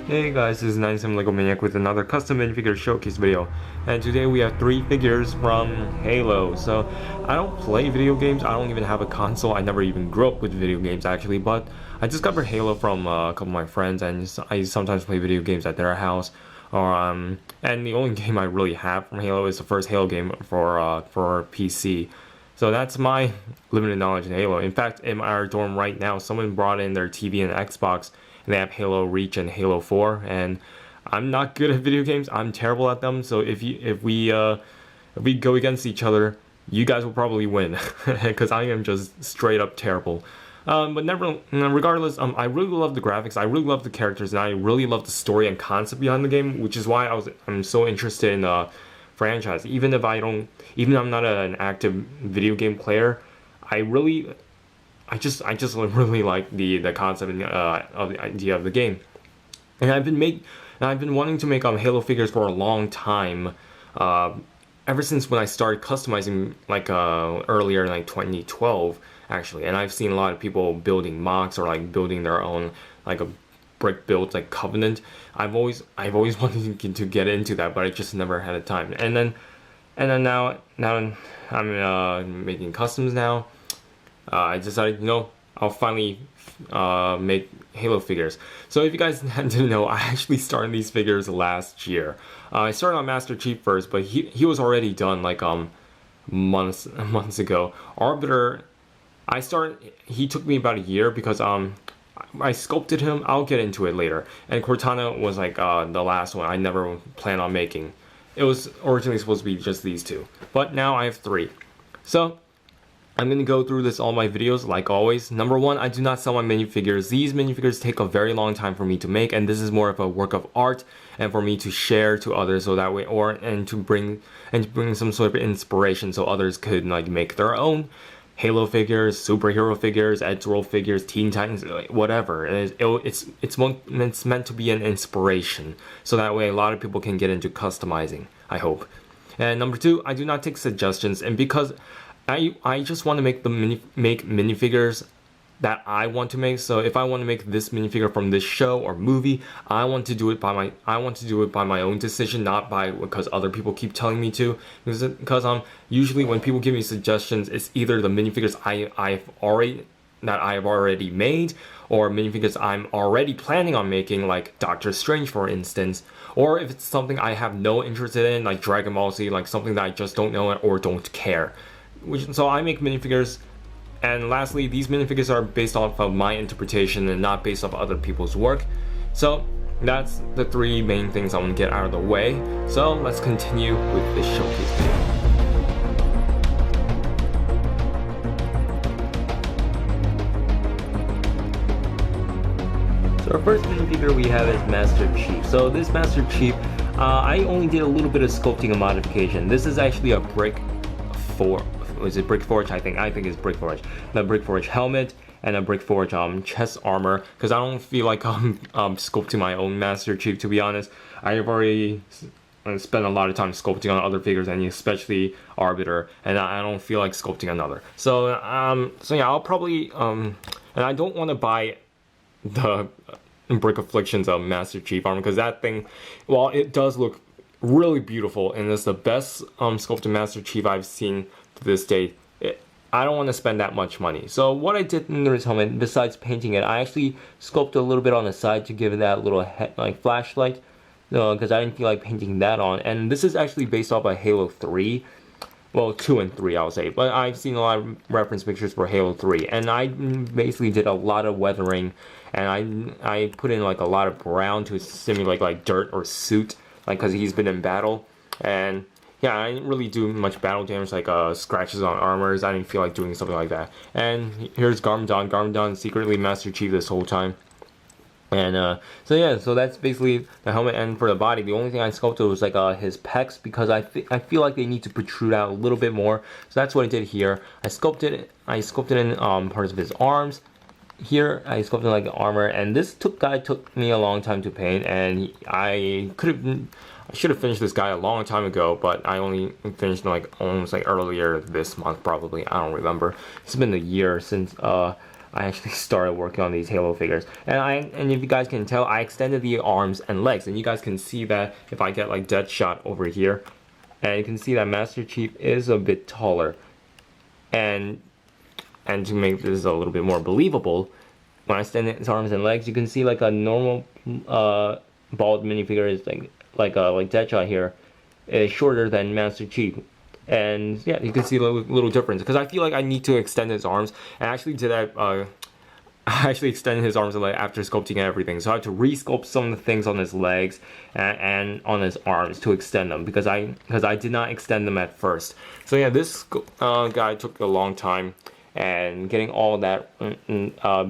Hey guys, this is 97 Lego Maniac with another custom minifigure showcase video, and today we have 3 figures from Halo. So I don't play video games, I don't even have a console, I never even grew up with video games actually, but I discovered Halo from a couple of my friends, and I sometimes play video games at their house. And the only game I really have from Halo is the first Halo game for PC. So that's my limited knowledge in Halo. In fact, in our dorm right now, someone brought in their TV and Xbox, and they have Halo Reach and Halo 4, and I'm not good at video games. I'm terrible at them. So if we go against each other, you guys will probably win because I am just straight up terrible. But regardless, I really love the graphics. I really love the characters, and I really love the story and concept behind the game, which is why I'm so interested in the franchise. Even if I'm not an active video game player, I just really like the concept of the idea of the game, and I've been wanting to make Halo figures for a long time, ever since when I started customizing earlier in 2012 actually, and I've seen a lot of people building mocks or building their own a brick built Covenant. I've always wanted to get into that, but I just never had the time. And then now I'm making customs now. I decided, I'll finally make Halo figures. So if you guys didn't know, I actually started these figures last year. I started on Master Chief first, but he was already done months ago. Arbiter, he took me about a year because I sculpted him. I'll get into it later. And Cortana was the last one I never planned on making. It was originally supposed to be just these two, but now I have 3. So I'm going to go through this all my videos like always. Number 1, I do not sell my minifigures. These minifigures take a very long time for me to make, and this is more of a work of art and for me to share to others, so that way, and to bring some sort of inspiration so others could make their own Halo figures, superhero figures, Edgeworld figures, Teen Titans, whatever. It's meant to be an inspiration, so that way a lot of people can get into customizing, I hope. And number 2, I do not take suggestions, and because I just want to make minifigures that I want to make. So if I want to make this minifigure from this show or movie, I want to do it by my own decision, not because other people keep telling me to. Because usually when people give me suggestions, it's either the minifigures I have already made, or minifigures I'm already planning on making, like Doctor Strange for instance, or if it's something I have no interest in, like Dragon Ball Z, like something that I just don't know or don't care. So I make minifigures, and lastly, these minifigures are based off of my interpretation and not based off other people's work. So that's the 3 main things I want to get out of the way. So let's continue with this showcase video. So our first minifigure we have is Master Chief. So this Master Chief, I only did a little bit of sculpting and modification. This is actually a Brick Forge? I think it's Brick Forge. The Brick Forge helmet and a Brick Forge chest armor, because I don't feel like sculpting my own Master Chief, to be honest. I have already spent a lot of time sculpting on other figures, and especially Arbiter, and I don't feel like sculpting another. So yeah, I'll probably and I don't want to buy the Brick Afflictions Master Chief armor, because that thing, while it does look really beautiful and it's the best sculpted Master Chief I've seen to this day, I don't want to spend that much money. So what I did in this helmet, besides painting it, I actually sculpted a little bit on the side to give it that little flashlight, because I didn't feel like painting that on. And this is actually based off of Halo 3. Well, 2 and 3 I'll say, but I've seen a lot of reference pictures for Halo 3, and I basically did a lot of weathering, and I put in a lot of brown to simulate dirt or soot, because he's been in battle. And yeah, I didn't really do much battle damage, scratches on armors. I didn't feel like doing something like that. And here's Garmadon secretly Master Chief this whole time. And so yeah, so that's basically the helmet. And for the body, the only thing I sculpted was his pecs, because I feel like they need to protrude out a little bit more. So that's what I did here. I sculpted in parts of his arms. Here I sculpted armor, and this guy took me a long time to paint, and I should have finished this guy a long time ago, but I only finished almost earlier this month, probably. I don't remember. It's been a year since I actually started working on these Halo figures. And if you guys can tell, I extended the arms and legs, and you guys can see that if I get like Deadshot over here, and you can see that Master Chief is a bit taller. And to make this a little bit more believable, when I extend his arms and legs, you can see like a normal bald minifigure is like Deadshot here is shorter than Master Chief. And yeah, you can see a little difference, because I feel like I need to extend his arms. And I actually did that. I actually extended his arms and legs after sculpting everything, so I had to re-sculpt some of the things on his legs and on his arms to extend them, because I did not extend them at first. So yeah, this guy took a long time, and getting all that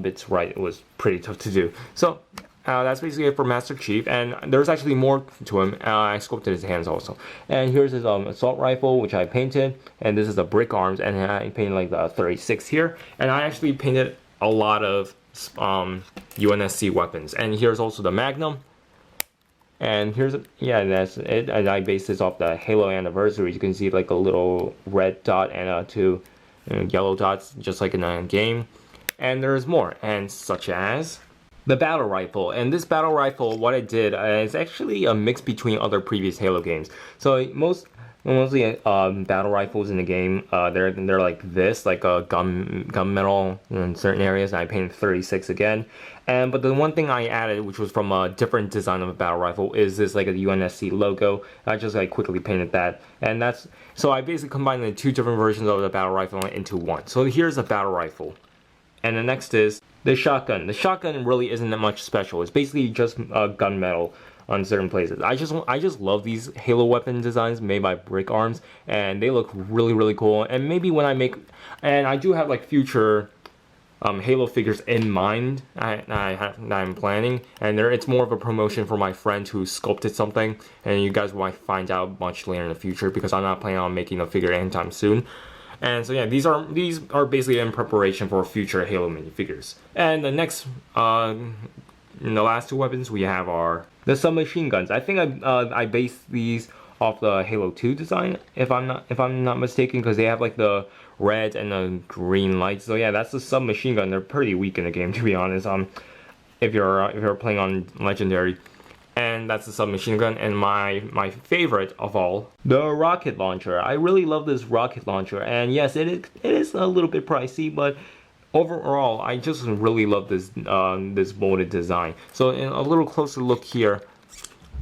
bits right was pretty tough to do. So that's basically it for Master Chief, and there's actually more to him. I sculpted his hands also. And here's his assault rifle, which I painted, and this is the brick arms, and I painted like the 36 here, and I actually painted a lot of UNSC weapons. And here's also the Magnum, and here's that's it. And I based this off the Halo anniversary. You can see like a little red dot and two yellow dots, just like in a game. And there's more, and such as the battle rifle. And this battle rifle, what I did is actually a mix between other previous Halo games. So mostly battle rifles in the game, they're like this, like a gunmetal in certain areas. And I painted 36 again. But the one thing I added, which was from a different design of a battle rifle, is this like a UNSC logo. I just like quickly painted that, and so I basically combined the two different versions of the battle rifle into one. So here's a battle rifle, and the next is the shotgun. The shotgun really isn't that much special. It's basically just gunmetal on certain places. I just love these Halo weapon designs made by Brick Arms, and they look really cool. And maybe when I do have like future Halo figures in mind that I'm planning, and it's more of a promotion for my friend who sculpted something, and you guys might find out much later in the future, because I'm not planning on making a figure anytime soon. And so yeah, these are basically in preparation for future Halo minifigures. And the next, the last two weapons we have are the submachine guns. I think I based these off the Halo 2 design, if I'm not mistaken, because they have like the red and the green lights. So yeah, that's the submachine gun. They're pretty weak in the game, to be honest. If you're playing on Legendary. And that's the submachine gun. And my favorite of all, the rocket launcher. I really love this rocket launcher, and yes, it is a little bit pricey, but overall I just really love this this molded design. So in a little closer look here,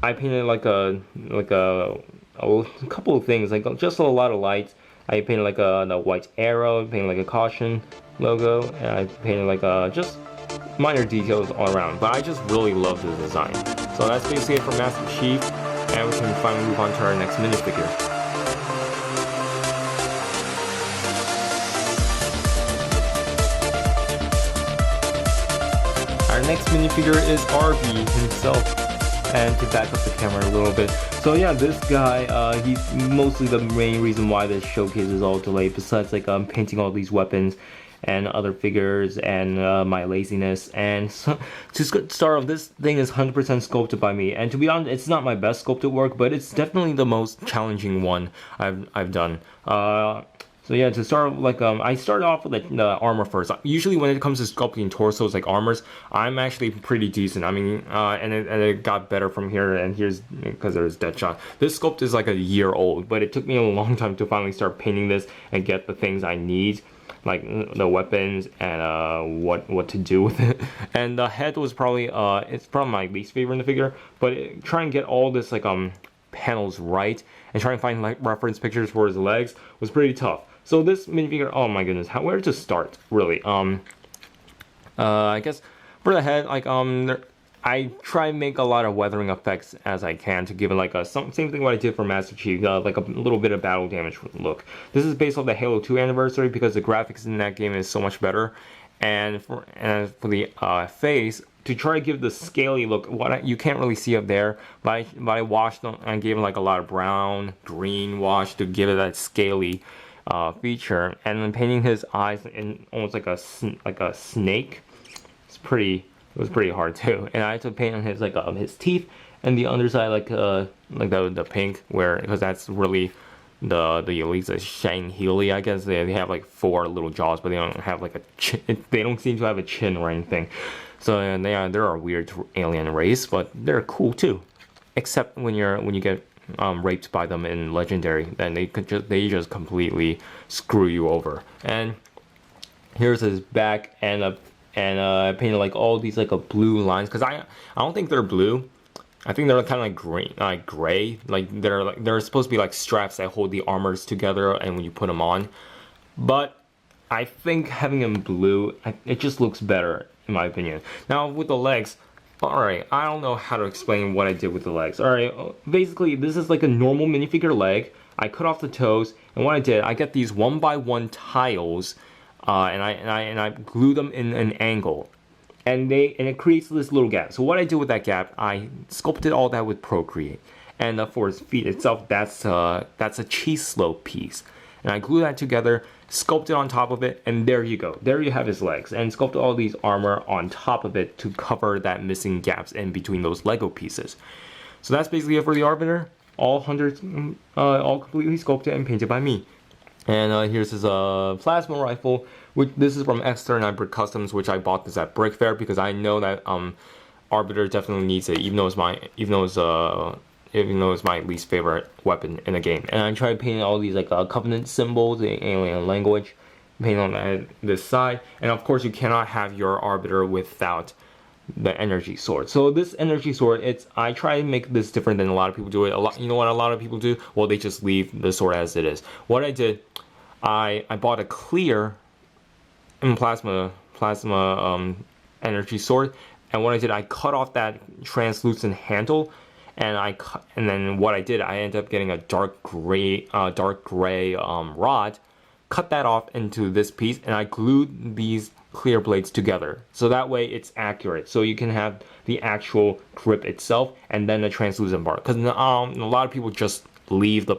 I painted like a couple of things, like just a lot of lights. I painted like the white arrow, painted like a caution logo, and I painted like just minor details all around. But I just really love the design. So that's basically it for Master Chief, and we can finally move on to our next minifigure. Our next minifigure is Arbiter himself. And to back up the camera a little bit, so yeah, this guy, he's mostly the main reason why this showcase is all delayed, besides like painting all these weapons and other figures and my laziness. And so, to start off, this thing is 100% sculpted by me, and to be honest, it's not my best sculpted work, but it's definitely the most challenging one I've done. So yeah, to start, like I started off with the armor first. Usually when it comes to sculpting torsos, like armors, I'm actually pretty decent. I mean, and it got better from here, and here's because there's Deadshot. This sculpt is like a year old, but it took me a long time to finally start painting this and get the things I need, like the weapons and what to do with it. And the head was probably it's probably my least favorite in the figure, but try and get all this like panels right and try and find like reference pictures for his legs was pretty tough. So this minifigure, oh my goodness, where to start, really? I guess for the head, like I try and make a lot of weathering effects as I can to give it like same thing what I did for Master Chief, like a little bit of battle damage look. This is based off the Halo 2 anniversary, because the graphics in that game is so much better. And for the face, to try to give the scaly look, you can't really see up there, but I washed them and gave it like a lot of brown, green wash to give it that scaly feature. And then painting his eyes in almost like a snake, it was pretty hard too. And I had to paint on his his teeth and the underside like the pink, because that's really the elites, the Shang Healy, I guess they have like 4 little jaws, but they don't have like a chin. They don't seem to have a chin or anything. So they're a weird alien race, but they're cool too. Except when you get raped by them in Legendary, then they just completely screw you over. And here's his back, and I painted like all these like a blue lines, because I don't think they're blue. I think they're kind of like green, like gray. Like they're supposed to be like straps that hold the armors together, and when you put them on. But I think having them blue, it just looks better in my opinion. Now with the legs, all right, I don't know how to explain what I did with the legs. All right, basically this is like a normal minifigure leg. I cut off the toes, and what I did, I got these 1x1 tiles, and I glue them in an angle. And it creates this little gap. So what I did with that gap, I sculpted all that with Procreate. And for his feet itself, that's a cheese slope piece. And I glue that together, sculpted on top of it, and there you go. There you have his legs. And sculpted all these armor on top of it to cover that missing gaps in between those Lego pieces. So that's basically it for the Arbiter. All completely sculpted and painted by me. And here's his plasma rifle, which this is from X39 Brick Customs, which I bought this at Brick Fair because I know that Arbiter definitely needs it, even though it's my least favorite weapon in the game. And I tried painting all these like Covenant symbols, the alien language, painting on this side. And of course, you cannot have your Arbiter without the energy sword. So this energy sword, I try to make this different than a lot of people do it. You know what a lot of people do? Well, they just leave the sword as it is. What I did, I bought a clear plasma energy sword, and what I did, I cut off that translucent handle, and then what I did, I ended up getting a dark gray rod, cut that off into this piece, and I glued these clear blades together, so that way it's accurate, so you can have the actual grip itself and then the translucent part, because a lot of people just leave the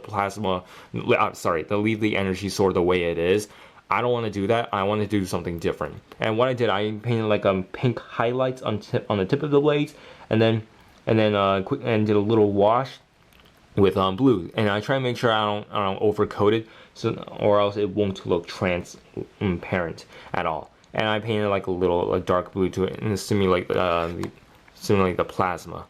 they leave the energy sword the way it is. I don't want to do that. I want to do something different. And what I did, I painted like pink highlights on the tip of the blades, and then did a little wash with blue. And I try to make sure I don't overcoat it, or else it won't look transparent at all. And I painted like a dark blue to it and simulate the plasma.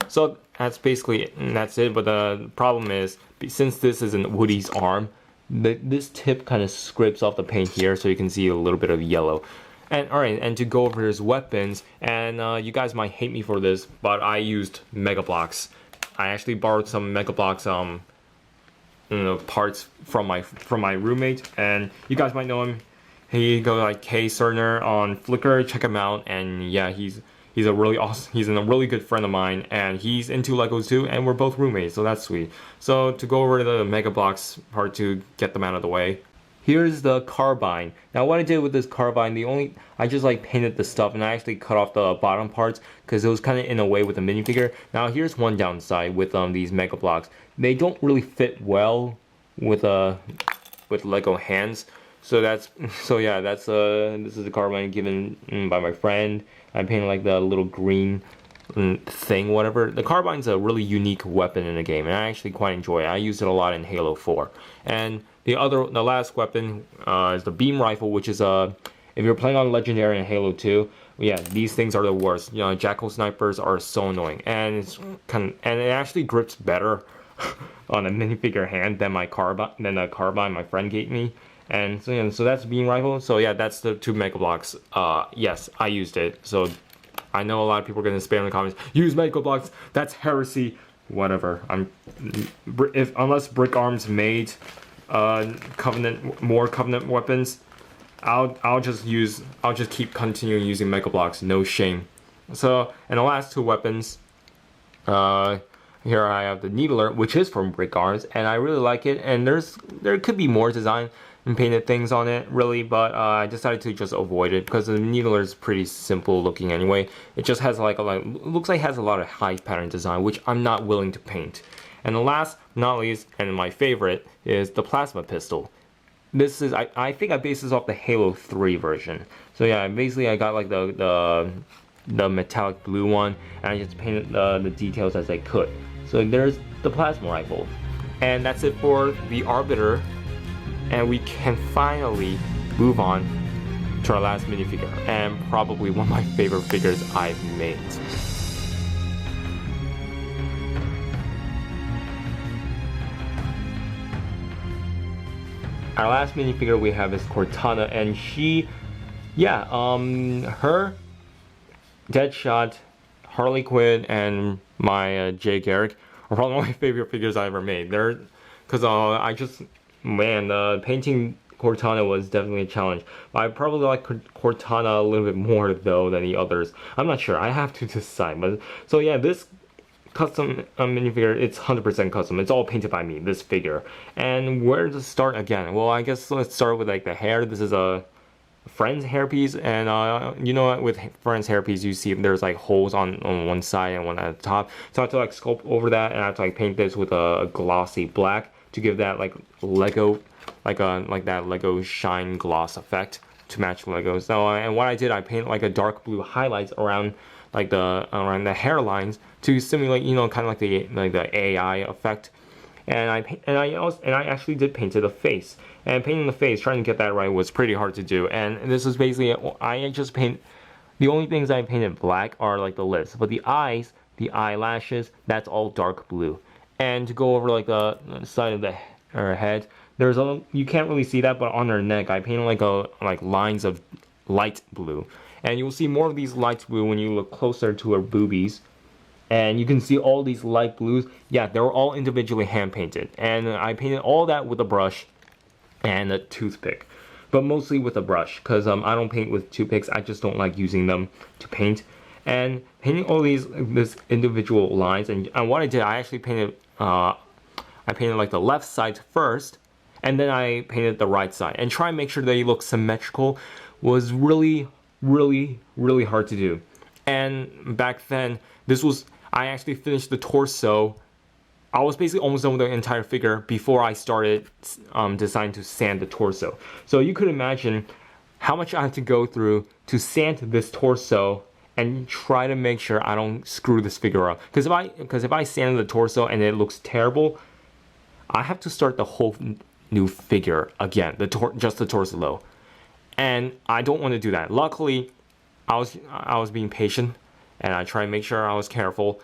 So that's basically it, and that's it. But the problem is, since this is in Woody's arm, this tip kind of scrapes off the paint here, so you can see a little bit of yellow. And alright, and to go over his weapons, and you guys might hate me for this, but I used Mega Bloks. I actually borrowed some Mega Bloks parts from my roommate, and you guys might know him. He goes like K Cerner on Flickr. Check him out, and yeah, he's a really awesome. He's a really good friend of mine, and he's into Legos too, and we're both roommates, so that's sweet. So to go over the Mega Bloks part to get them out of the way, here's the carbine. Now what I did with this carbine, I just like painted the stuff, and I actually cut off the bottom parts because it was kind of in a way with the minifigure. Now here's one downside with these Mega Bloks. They don't really fit well with Lego hands. So this is the carbine given by my friend. I painted like the little green thing, whatever. The carbine's a really unique weapon in the game, and I actually quite enjoy it. I used it a lot in Halo 4. And the last weapon is the beam rifle, which is if you're playing on Legendary in Halo 2, yeah, these things are the worst. You know, Jackal snipers are so annoying, and it actually grips better on a minifigure hand than the carbine my friend gave me. And so, yeah, so that's beam rifle. So yeah, that's the 2 Mega Bloks. Yes, I used it. So I know a lot of people are gonna spam in the comments. Use Mega Bloks. That's heresy. Whatever. Unless Brick Arms made more Covenant weapons, I'll just keep continuing using Mega Bloks. No shame. So, and the last 2 weapons. Here I have the Needler, which is from Brick Arms, and I really like it. And there could be more design and painted things on it, really, but I decided to just avoid it because the Needler is pretty simple looking anyway. It just has looks like it has a lot of high pattern design, which I'm not willing to paint. And the last, not least, and my favorite is the plasma pistol. This is I think I based this off the Halo 3 version. So yeah, basically I got like the metallic blue one, and I just painted the details as I could. So there's the plasma rifle. And that's it for the Arbiter. And we can finally move on to our last minifigure, and probably one of my favorite figures I've made. Our last minifigure we have is Cortana, and she, her, Deadshot, Harley Quinn, and my Jay Garrick are probably one of my favorite figures I ever made. They're, cause painting Cortana was definitely a challenge. But I probably like Cortana a little bit more though than the others. I'm not sure. I have to decide. But so yeah, this custom minifigure, it's 100% custom. It's all painted by me, this figure. And where to start again? Well, I guess let's start with like the hair. This is a Friend's hairpiece, and you know what, with Friend's hairpiece you see there's like holes on one side and one at the top. So I have to like sculpt over that, and I have to like paint this with a glossy black to give that like Lego, like that Lego shine gloss effect to match Legos. So and what I did, I painted like a dark blue highlights around like around the hairlines to simulate, you know, kind of like the AI effect. And I actually did paint the face. And painting the face, trying to get that right, was pretty hard to do. And this is basically, the only things I painted black are like the lips, but the eyes, the eyelashes, that's all dark blue. And to go over like the side of her head, you can't really see that, but on her neck, I painted like lines of light blue. And you will see more of these light blue when you look closer to her boobies. And you can see all these light blues. Yeah, they were all individually hand painted. And I painted all that with a brush and a toothpick. But mostly with a brush, because I don't paint with toothpicks. I just don't like using them to paint. And painting all this individual lines. And what I did, I actually painted, I painted like the left side first. And then I painted the right side. And try and make sure they look symmetrical was really, really, really hard to do. And back then, I actually finished the torso. I was basically almost done with the entire figure before I started deciding to sand the torso. So you could imagine how much I have to go through to sand this torso and try to make sure I don't screw this figure up. Because if I sand the torso and it looks terrible, I have to start the whole new figure again, just the torso though. And I don't want to do that. Luckily, I was being patient, and I tried to make sure I was careful,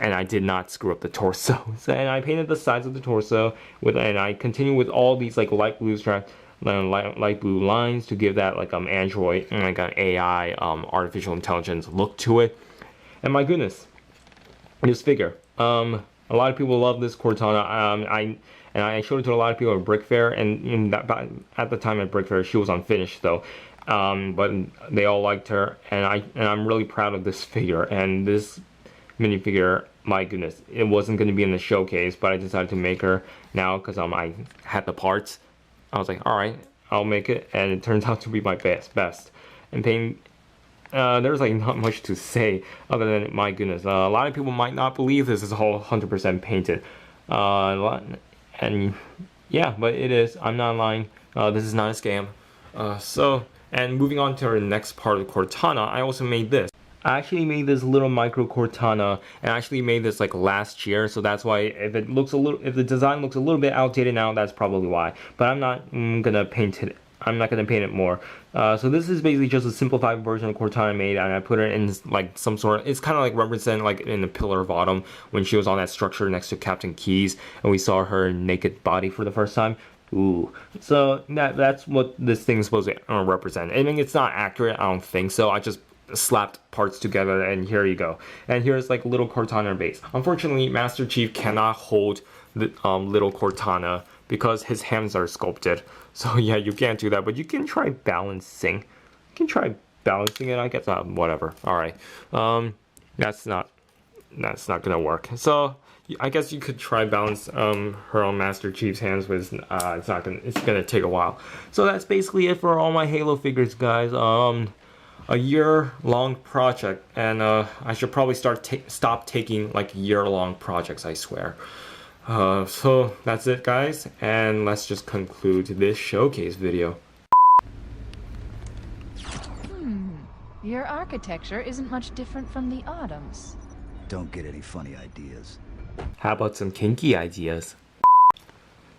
and I did not screw up the torso. And I painted the sides of the torso and I continued with all these like light blue light blue lines to give that like Android and like an AI artificial intelligence look to it. And my goodness, this figure. A lot of people love this Cortana. I showed it to a lot of people at Brick Fair, and at the time at Brick Fair she was unfinished though. But they all liked her, and I'm really proud of this figure. And this minifigure, my goodness, it wasn't going to be in the showcase, but I decided to make her now because I had the parts. I was like, all right, I'll make it, and it turns out to be my best. And there's like not much to say other than, my goodness, a lot of people might not believe this is all 100% painted, and yeah, but it is. I'm not lying. This is not a scam. And moving on to our next part of Cortana, I also made this. I actually made this little micro Cortana, and I actually made this like last year, so that's why if the design looks a little bit outdated now, that's probably why. But I'm not gonna paint it. I'm not gonna paint it more. So this is basically just a simplified version of Cortana I made, and I put it in like some sort of, it's kind of like represent like in the Pillar of Autumn when she was on that structure next to Captain Keyes, and we saw her naked body for the first time. Ooh, so that's what this thing's supposed to represent. I mean, it's not accurate, I don't think so. I just slapped parts together, and here you go. And here's like little Cortana base. Unfortunately, Master Chief cannot hold the little Cortana because his hands are sculpted. So yeah, you can't do that, but you can try balancing. It, I guess. Whatever. All right. That's not gonna work. So I guess you could try balance her on Master Chief's hands, but it's gonna take a while. So that's basically it for all my Halo figures, guys. A year-long project, and I should probably stop taking like year-long projects, I swear. So that's it, guys, and let's just conclude this showcase video. Your architecture isn't much different from the Autumn's. Don't get any funny ideas. How about some kinky ideas?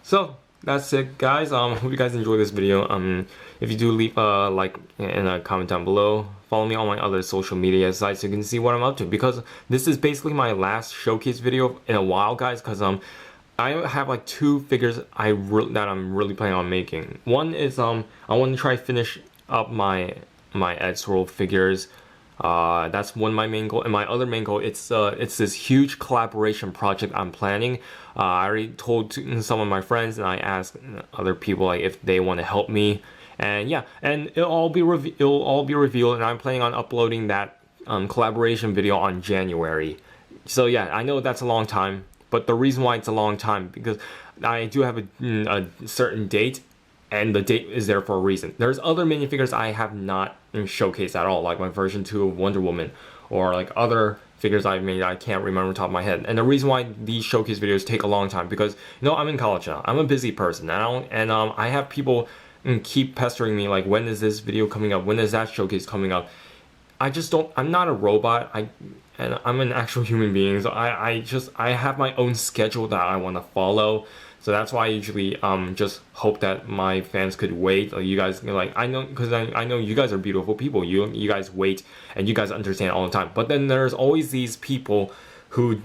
So that's it, guys. Hope you guys enjoyed this video. If you do, leave a like and a comment down below. Follow me on my other social media sites so you can see what I'm up to, because this is basically my last showcase video in a while, guys, because I have like 2 figures that I'm really planning on making. One is I want to try finish up my Ed Swirl figures. That's one of my main goal, and my other main goal, it's this huge collaboration project I'm planning. I already told some of my friends, and I asked other people like if they want to help me, and yeah, and it'll all be revealed, and I'm planning on uploading that collaboration video on January. So yeah, I know that's a long time, but the reason why it's a long time because I do have a certain date. And the date is there for a reason. There's other minifigures I have not showcased at all, like my version 2 of Wonder Woman, or like other figures I've made I can't remember top of my head. And the reason why these showcase videos take a long time, because I'm in college now. I'm a busy person now, and I have people keep pestering me like, when is this video coming up? When is that showcase coming up? I just don't. I'm not a robot. And I'm an actual human being. So I have my own schedule that I want to follow. So that's why I usually just hope that my fans could wait. Like you guys, I know, because I know you guys are beautiful people. You guys wait and you guys understand all the time. But then there's always these people who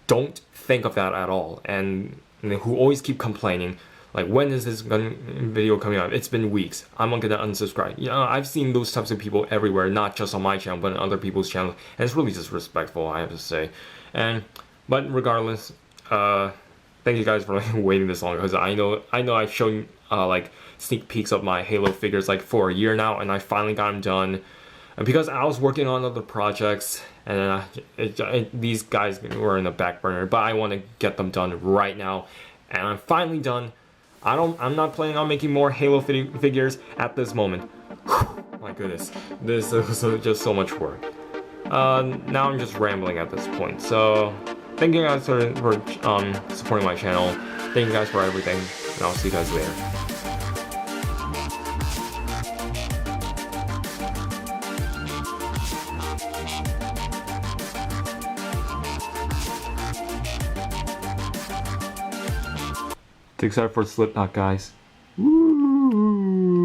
don't think of that at all, and who always keep complaining. Like, when is this video coming out? It's been weeks. I'm not gonna unsubscribe. I've seen those types of people everywhere, not just on my channel, but on other people's channels, and it's really disrespectful, I have to say. But regardless, thank you guys for waiting this long, because I know I've shown like sneak peeks of my Halo figures like for a year now, and I finally got them done. And because I was working on other projects, and these guys were in the back burner, but I want to get them done right now, and I'm finally done. I'm not planning on making more Halo figures at this moment. My goodness, this is just so much work. Now I'm just rambling at this point. So thank you guys for supporting my channel. Thank you guys for everything, and I'll see you guys later. Except for Slipknot, guys. Woo!